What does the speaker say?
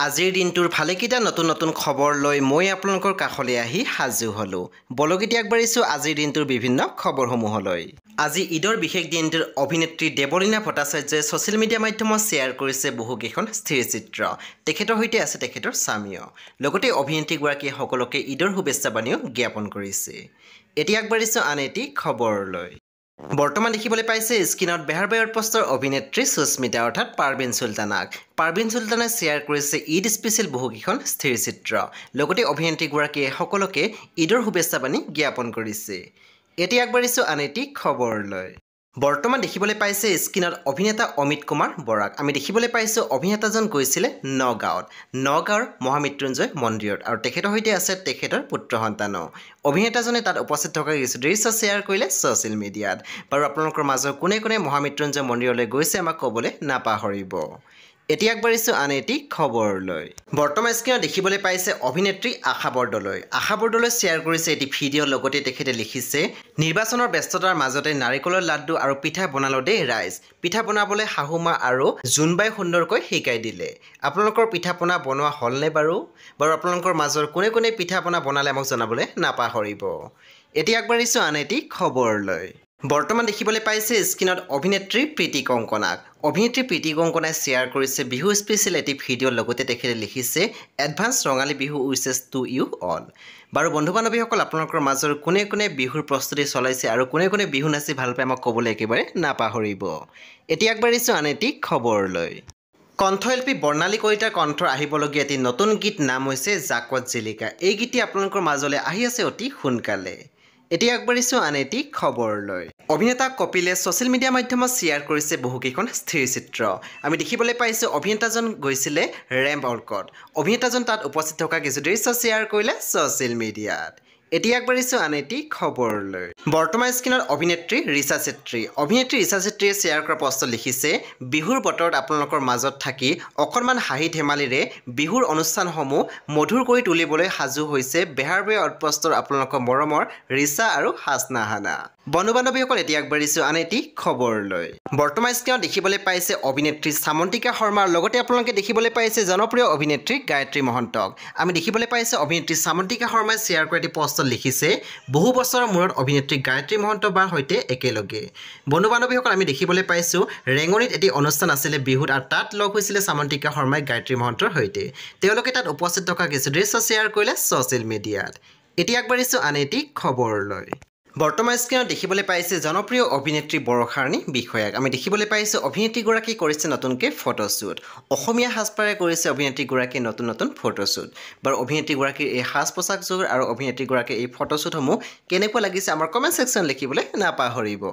আজিৰ দিনটোৰ ভালেকেইটা নতুন নতুন খবৰ লৈ মই আপোনালোকৰ কাষলৈ আহি সাজু হ'লোঁ। বলগীতি আগবাঢ়িছোঁ আজিৰ দিনটোৰ বিভিন্ন খবৰসমূহলৈ। আজি ঈদৰ বিশেষ দিনটোৰ অভিনেত্ৰী দেৱলীনা ভট্টাচাৰ্যই ছ'চিয়েল মিডিয়া মাধ্যমত শ্বেয়াৰ কৰিছে বহুকেইখন স্থিৰচিত্ৰ। তেখেতৰ সৈতে আছে তেখেতৰ স্বামীও। লগতে অভিনেত্ৰীগৰাকীয়ে সকলোকে ঈদৰ শুভেচ্ছা বাণীও জ্ঞাপন কৰিছে। এতিয়া আগবাঢ়িছোঁ আন এটি খবৰলৈ। বৰ্তমান দেখিবলৈ পাইছে স্ক্ৰীনত বেহাৰ বাই আউটপোষ্টৰ অভিনেত্ৰী সুস্মিতা অৰ্থাৎ পাৰভিন চুলতানাক। পাৰভিন চুলতানে শ্বেয়াৰ কৰিছে ঈদ স্পেচিয়েল বহুকেইখন স্থিৰচিত্ৰ। লগতে অভিনেত্ৰীগৰাকীয়ে সকলোকে ঈদৰ শুভেচ্ছা বাণী জ্ঞাপন কৰিছে। এতিয়া আগবাঢ়িছোঁ আন এটি খবৰলৈ। বৰ্তমান দেখিবলৈ পাইছে স্ক্ৰীনত অভিনেতা অমিত কুমাৰ বৰাক। আমি দেখিবলৈ পাইছোঁ অভিনেতাজন গৈছিলে নগাঁৱৰ মহামৃত্যুঞ্জয় মন্দিৰত আৰু তেখেতৰ সৈতে আছে তেখেতৰ পুত্ৰ সন্তানো। অভিনেতাজনে তাত উপস্থিত থকা কিছু দৃশ্য শ্বেয়াৰ কৰিলে ছ'চিয়েল মিডিয়াত। বাৰু আপোনালোকৰ মাজৰ কোনে কোনে মহামৃত্যুঞ্জয় মন্দিৰলৈ গৈছে আমাক ক'বলৈ নাপাহৰিব। এতিয়া আগবাঢ়িছোঁ আন এটি খবৰলৈ। বৰ্তমান স্ক্ৰীনত দেখিবলৈ পাইছে অভিনেত্ৰী আশা বৰদলৈ। আশা বৰদলৈ শ্বেয়াৰ কৰিছে এটি ভিডিঅ'। লগতে তেখেতে লিখিছে, নিৰ্বাচনৰ ব্যস্ততাৰ মাজতে নাৰিকলৰ লাড্ডু আৰু পিঠা বনালো দেই ৰাইজ। পিঠা বনাবলৈ শাহুমা আৰু জোনবাই সুন্দৰকৈ শিকাই দিলে। আপোনালোকৰ পিঠা পনা বনোৱা হ'লনে বাৰু? আপোনালোকৰ মাজৰ কোনে কোনে পিঠা পনা বনালে আমাক জনাবলৈ নাপাহৰিব। এতিয়া আগবাঢ়িছোঁ আন এটি খবৰলৈ। বৰ্তমান দেখিবলৈ পাইছে স্ক্ৰীনত অভিনেত্ৰী প্ৰীতি কংকনাক। অভিনেত্ৰী প্ৰীতি কংকনাই শ্বেয়াৰ কৰিছে বিহু স্পেচিয়েল এটি ভিডিঅ'। লগতে তেখেতে লিখিছে, advance Rongali Bihu wishes to you all. বাৰু বন্ধু বান্ধৱীসকল, আপোনালোকৰ মাজৰ কোনে কোনে বিহুৰ প্ৰস্তুতি চলাইছে আৰু কোনে কোনে বিহু নাচি ভাল পায় আমাক ক'বলৈ একেবাৰে নাপাহৰিব। এতিয়া আগবাঢ়িছোঁ আন এটি খবৰলৈ। কণ্ঠশিল্পী বৰ্ণালী কলিতাৰ কণ্ঠৰ আহিবলগীয়া এটি নতুন গীত নাম হৈছে জাকত জিলিকা। এই গীতটি আপোনালোকৰ মাজলৈ আহি আছে অতি সোনকালে। এতিয়া আগবাঢ়িছোঁ আন এটি খবৰলৈ। অভিনেতা কপিলে ছ'চিয়েল মিডিয়া মাধ্যমত শ্বেয়াৰ কৰিছে বহুকেইখন স্থিৰচিত্ৰ। আমি দেখিবলৈ পাইছোঁ অভিনেতাজন গৈছিলে ৰেম্প ৱৰ্কত। অভিনেতাজন তাত উপস্থিত থকা কিছু দৃশ্য শ্বেয়াৰ কৰিলে ছ'চিয়েল মিডিয়াত। এতিয়া আগবাঢ়িছোঁ আন এটি খবৰলৈ। বৰ্তমান স্ক্ৰীনত অভিনেত্ৰী ৰিচা চেত্ৰী। অভিনেত্ৰী ৰিচা চেত্ৰীয়ে শ্বেয়াৰ কৰা পষ্টত লিখিছে, বিহুৰ বতৰত আপোনালোকৰ মাজত থাকি অকণমান হাঁহি ধেমালিৰে বিহুৰ অনুষ্ঠানসমূহ মধুৰ কৰি তুলিবলৈ সাজু হৈছে বেহাৰ বাই আউটপোষ্টৰ আপোনালোকৰ মৰমৰ ৰিচা আৰু হাছনাহানা। বন্ধু বান্ধৱীসকল, এতিয়া আগবাঢ়িছোঁ আন এটি খবৰলৈ। বৰ্তমান স্ক্ৰীনত দেখিবলৈ পাইছে অভিনেত্ৰী সামন্তিকা শৰ্মাৰ। লগতে আপোনালোকে দেখিবলৈ পাইছে জনপ্ৰিয় অভিনেত্ৰী গায়ত্ৰী মহন্তক। আমি দেখিবলৈ পাইছোঁ অভিনেত্ৰী সামন্তিকা শৰ্মাই শ্বেয়াৰ কৰা এটি পষ্টত লিখিছে, বহু বছৰৰ মূৰত অভিনেত্ৰী গায়ত্ৰী মহন্ত বাৰ সৈতে একেলগে। বন্ধু বান্ধৱীসকল, আমি দেখিবলৈ পাইছোঁ ৰেঙনিত এটি অনুষ্ঠান আছিলে বিহুত আৰু তাত লগ হৈছিলে সামন্তিকা শৰ্মাই গায়ত্ৰী মহন্তৰ সৈতে। তেওঁলোকে তাত উপস্থিত থকা কিছু দৃশ্য শ্বেয়াৰ কৰিলে ছ'চিয়েল মিডিয়াত। এতিয়া আগবাঢ়িছোঁ আন এটি খবৰলৈ। বৰ্তমান স্ক্ৰীনত দেখিবলৈ পাইছে জনপ্ৰিয় অভিনেত্ৰী বৰষাৰাণী বিষয়াক। আমি দেখিবলৈ পাইছোঁ অভিনেত্ৰীগৰাকী কৰিছে নতুনকৈ ফটোশ্বুট। অসমীয়া সাজপাৰে কৰিছে অভিনেত্ৰীগৰাকীয়ে নতুন নতুন ফটোশ্বুট। বাৰু অভিনেত্ৰীগৰাকীৰ এই সাজ পোছাকযোৰ আৰু অভিনেত্ৰীগৰাকীৰ এই ফটোশ্বুটসমূহ কেনেকুৱা লাগিছে আমাৰ কমেণ্ট ছেকশ্যন লিখিবলৈ নাপাহৰিব।